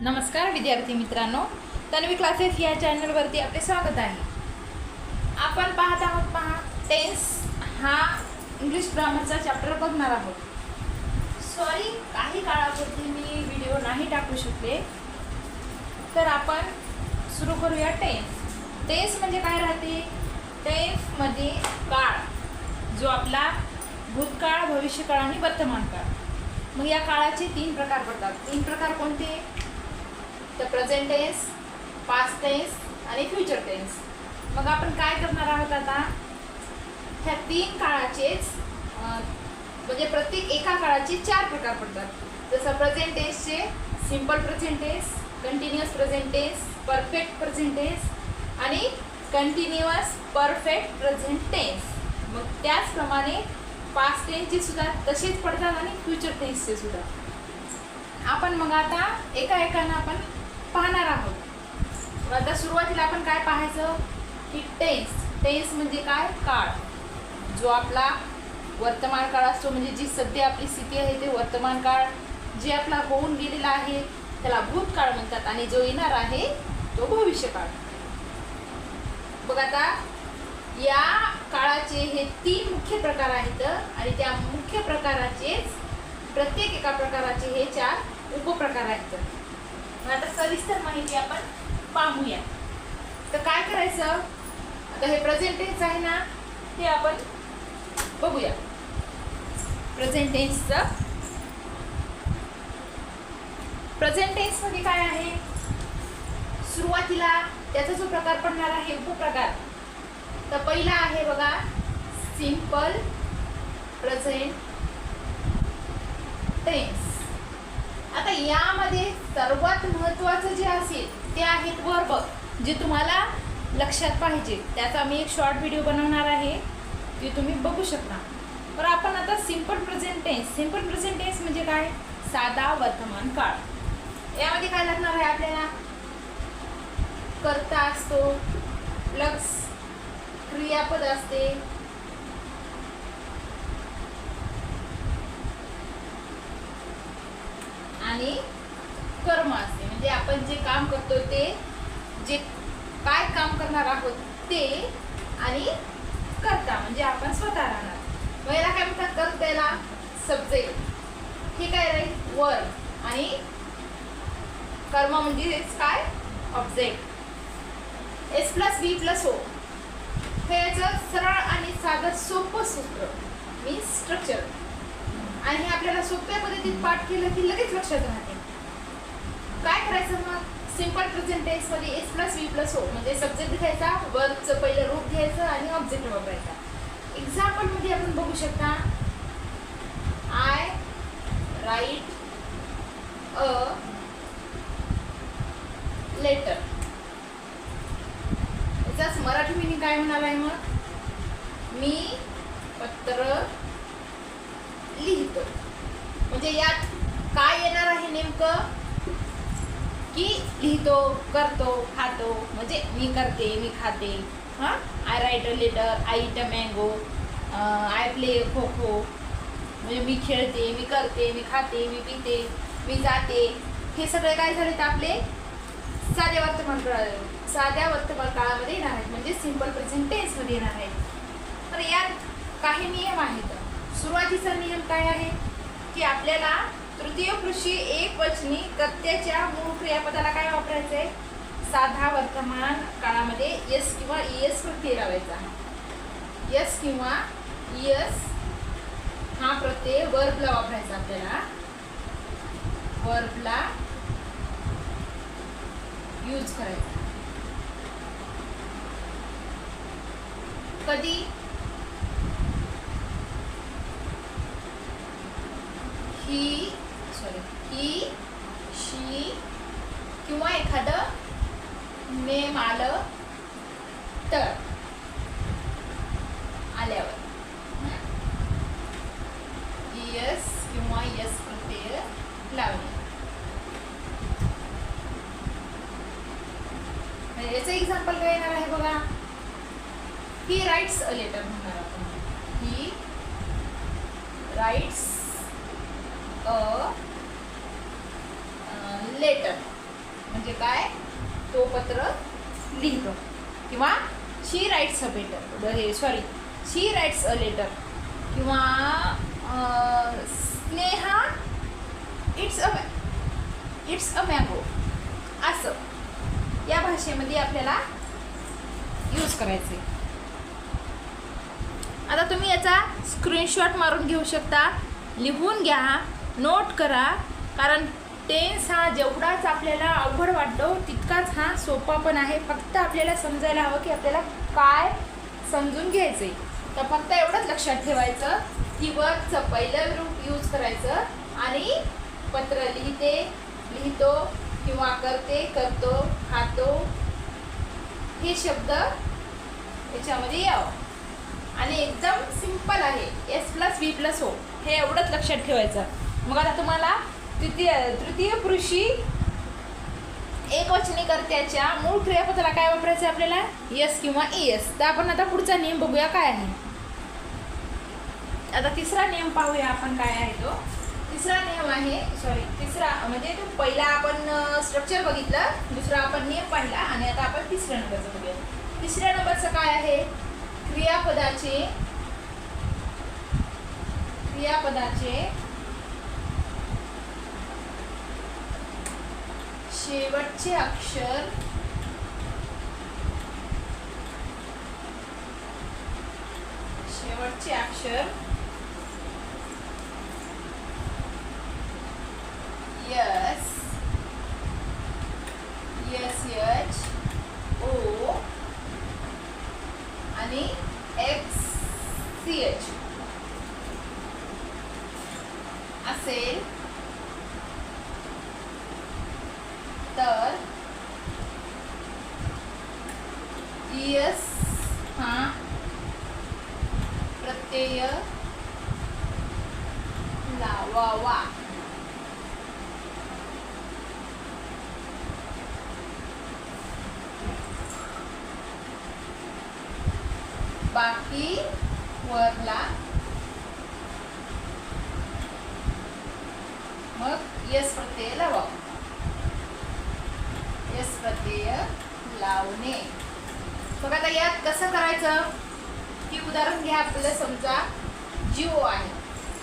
नमस्कार विद्यार्थी मित्रांनो, तन्वी क्लासेस या चॅनलवरती आपले स्वागत आहे. आपण पाहत आहोत टेन्स हा इंग्लिश ग्रामरचा चॅप्टर बघणार आहोत. सॉरी, काही काळापूर्वी मी व्हिडिओ नाही टाकू शकले, तर आपण सुरू करूया. टेन्स म्हणजे काय राहते? टेन्समध्ये काळ जो आपला भूतकाळ, भविष्यकाळ आणि वर्तमान काळ. मग या काळाचे 3 प्रकार पडतात. 3 प्रकार कोणते? तर प्रेझेंट टेन्स, पास्ट टेन्स आणि फ्युचर टेन्स. मग आपण काय करणार आहोत आता? ह्या 3 काळाचेच म्हणजे प्रत्येक एका काळाचे 4 प्रकार पडतात. जसं प्रेझेंट टेन्सचे simple present tense, continuous present tense, perfect present tense आणि कंटिन्युअस परफेक्ट प्रेझेंट टेन्स. मग त्याचप्रमाणे पास्ट टेन्सचे सुद्धा तसेच पडतात आणि फ्युचर टेन्सचे सुद्धा. आपण मग आता एकाएकानं आपण पाहणार आहोत. आता सुरुवातीला आपण काय पाहायचं की टेन्स म्हणजे काय? काळ जो आपला वर्तमान काळ असतो, म्हणजे जी सध्या आपली स्थिती आहे ते वर्तमान काळ. जे आपला होऊन गेलेला आहे त्याला भूतकाळ म्हणतात आणि जो येणार आहे तो भविष्यकाळ. बघ आता या काळाचे हे 3 मुख्य प्रकार आहेत आणि त्या मुख्य प्रकाराचेच प्रत्येक एका प्रकाराचे हे 4 उपप्रकार आहेत. आता सविस्तर माहिती आपण पाहूया. तर काय करायचं? आता हे प्रेझेंट टेन्स आहे ना, हे आपण बघूया. प्रेझेंट टेन्समध्ये काय आहे? सुरुवातीला त्याचा जो प्रकार पडणार आहे उपप्रकार, तर पहिला आहे बघा सिंपल प्रेझेंट टेन्स. आता यामध्ये सर्वात महत्त्वाचं जे असेल ते आहेत वर्ब, जे तुम्हाला लक्षात पाहिजे. त्याचा मी एक शॉर्ट व्हिडिओ बनवणार आहे, ते तुम्ही बघू शकता. तर आपण आता सिंपल प्रेझेंट टेन्स म्हणजे काय? साधा वर्तमान काळ. यामध्ये काय लागणार आहे आपल्याला? कर्ता असतो, प्लस क्रियापद असते, आणि कर्म असते. म्हणजे आपण जे काम करतो ते, जे काय काम करणार आहोत ते, आणि कर्ता म्हणजे आपण स्वतः राहणार. मग याला काय म्हणतात? कर्त्याला सब्जेक्ट, हे काय राहील? वर्ब, आणि कर्म म्हणजे काय? ऑब्जेक्ट. S+V+O हे याचं सरळ आणि साधं सोपं सूत्र मीन्स स्ट्रक्चर. आणि हे आपल्याला सोप्या पद्धतीत पाठ केलं की लगेच लक्षात राहते. काय करायचं मग? सिंपल प्रेझेंट टेन्समध्ये S+V+O म्हणजे सब्जेक्ट घ्यायचा, वर्बचं पहिलं रूप घ्यायचं आणि ऑब्जेक्ट वापरायचा. एक्झाम्पलमध्ये आपण बघू शकता, आय राईट अ लेटर. याचाच मराठी मिनिंग काय म्हणाला आहे? मग मी पत्र लिहितो. म्हणजे यात काय येणार आहे नेमकं? की लिहितो, करतो, खातो. म्हणजे मी करते, मी खाते. I write a letter, I eat a mango, I play kho kho. म्हणजे मी खेळते, मी करते, मी खाते, मी पिते, मी जाते. हे सगळे काय झालेत? आपले साध्या वर्तमान काळामध्ये येणार आहेत, म्हणजे सिंपल प्रेझेंट टेन्समध्ये येणार आहेत. तर यात काही नियम आहेत. सुरुवातीचा नियम काय आहे? की आपल्याला तृतीय पुरुषी एकवचनी कर्त्याच्या मूळ क्रियापदाला काय वापरायचं आहे? साधा वर्तमान काळामध्ये यस किंवा ईएस प्रत्यय लावायचा. यस किंवा ईएस हा प्रत्यय वर्बला वापरायचा. आपल्याला वर्बला यूज करायचा. कधी? ही, शी किंवा एखादं नेम आलं तर, आल्यावर यस किंवा यस प्रत्यय लावणे. याचं एक्झाम्पल काय येणार आहे बघा? ही राइट्स अ लेटर म्हणणार आपण. He writes a letter. म्हणजे काय, तो पत्र लिहितो. किंवा she writes a letter, she writes a letter. किंवा स्नेहा इट्स अ मँगो. असं या भाषेमध्ये आपल्याला यूज करायचे. आता तुम्ही याचा स्क्रीनशॉट मारून घेऊ शकता, लिहून घ्या, नोट करा. कारण टेन्स हा जेवढाच आपल्याला अवघड वाटतो तितकाच हा सोपा पण आहे. फक्त आपल्याला समजायला हवं की आपल्याला काय समजून घ्यायचं आहे. तर फक्त एवढंच लक्षात ठेवायचं की वर्बचं पहिलं रूप यूज करायचं आणि पत्र लिहितो किंवा करते, करतो, खातो हे शब्द याच्यामध्ये यावं. आणि एकदम सिंपल आहे, S+V+O हे एवढंच लक्षात ठेवायचं. मग आता तुम्हाला तृतीय पुरुषी एकवचनी कर्त्याच्या मूळ क्रियापदाला काय वापरायचं आपल्याला, यस किंवा ES. तर आपण आता पुढचा नियम बघूया काय आहे. आता तिसरा नियम पाहूया आपण काय आहे तो. तिसरा नियम आहे, तिसरा म्हणजे तो पहिला आपण स्ट्रक्चर बघितलं, दुसरा आपण नियम पाहिला आणि आता आपण तिसऱ्या नंबरचं बघूया. तिसऱ्या नंबरचं काय आहे, क्रियापदाचे शेवटचे अक्षर यस, SH, O आणि XCH असेल तर ES हा प्रत्यय लावावा. बाकी वर्बला मग यस प्रत्यय लावा. यस प्रत्यय लावणे. बघा आता यात कसं करायचं की उदाहरण घ्या. आपल्याला समजा जिओ आहे.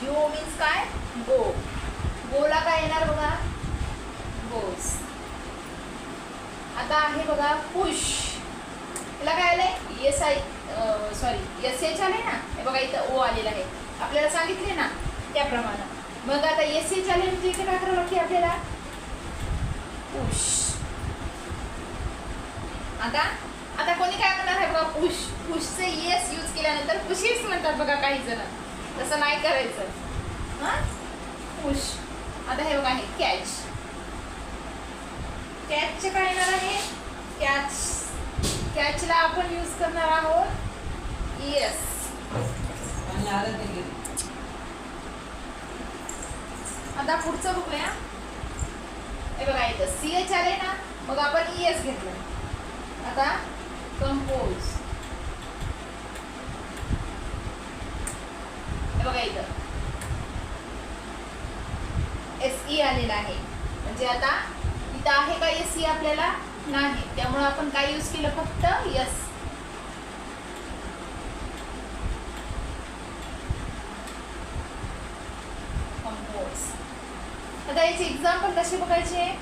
जिओ मीन्स काय, गो. गोला काय येणार बघा, गोस. आता आहे बघा पुश, त्याला काय आलंय, SH आले ना. हे बघा इथं O आलेला आहे, आपल्याला सांगितले ना त्याप्रमाणे. मग आता SH आले म्हणजे इथे काय करावं की आपल्याला पुश. आता कोणी काय म्हणणार आहे बघा, पुशचे ES यूज केल्यानंतर पुशीस म्हणतात बघा काही जण. तसं नाही करायचं, पुश. आता हे बघा आहे कॅच. कॅचचे काय येणार आहे, कॅचला आपण यूज करणार आहोत ES. आता पुढचं बघूया. हे बघा इथं CH आले ना, मग आपण ES घेतलं. आता कंपोज. हे बघा इथं SE आलेला आहे. म्हणजे आता इथं आहे का SE आपल्याला नाही, त्यामुळे आपण काय यूज केलं, फक्त यस. कंपोज. आता याचे एक्झाम्पल कसे बघायचे,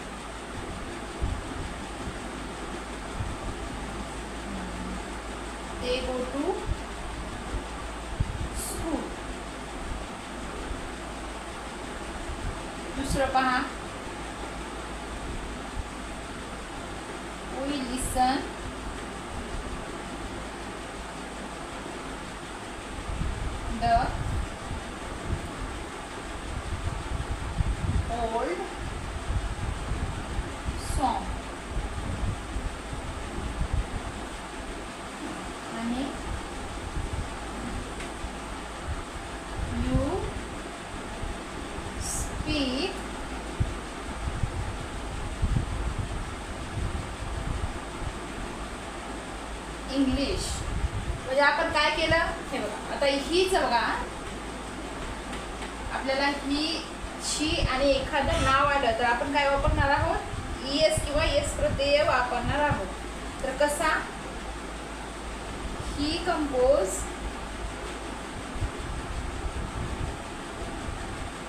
they go to school. दुसरं पहा, we listen the old song. आणि you speak इंग्लिश. म्हणजे आपण काय केलं हे बघा. आता हीच बघा, आपल्याला ही शी आणि एखादं नाव आलं तर आपण काय वापरणार आहोत, ES किंवा प्रत्यय वापरणार आहोत. तर कसा? He compose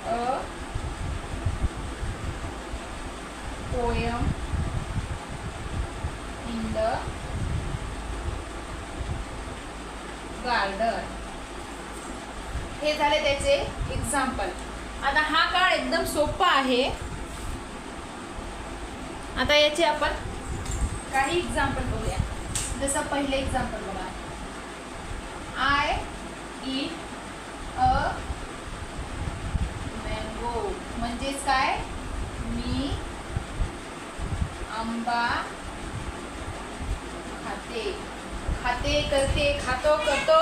a poem in the garden. हे झाले त्याचे एक्झाम्पल. आता हा काळ एकदम सोपा आहे. आता याचे आपण काही एक्झाम्पल बघूया. जसं पहिले एक्झाम्पल बघा, आय ईट अ मँगो. म्हणजेच काय? मी आंबा खाते. खाते, करते, खातो, करतो,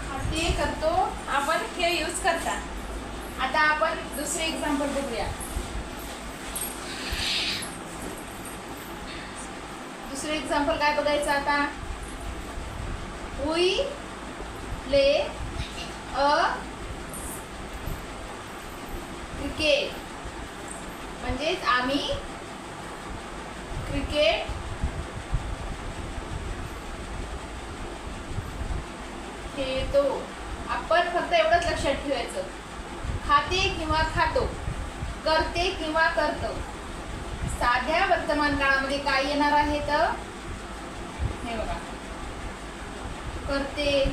खाते, करतो, आपण हे यूज करता. आता आपण दुसरे एक्झाम्पल बघूया. दुसरे एक्झाम्पल काय बघायचं आता? We play a cricket. म्हणजेच आम्ही क्रिकेट खेळतो. आपण फक्त एवढंच लक्षात ठेवायचं, खाते किंवा खातो, करते किंवा करतो. साध्या वर्तमान काळामध्ये काय येणार आहे? तर हे बघा, करते,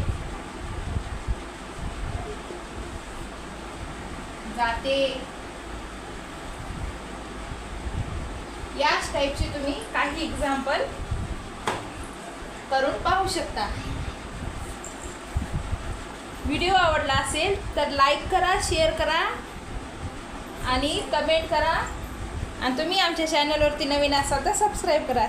जाते, याच टाईपचे तुम्ही काही एक्झाम्पल करून पाहू शकता. व्हिडिओ आवडला असेल तर लाईक करा, शेअर करा आणि कमेंट करा. आणि तुम्ही आमच्या चॅनलवरती नवीन असाल तर सबस्क्राईब करा.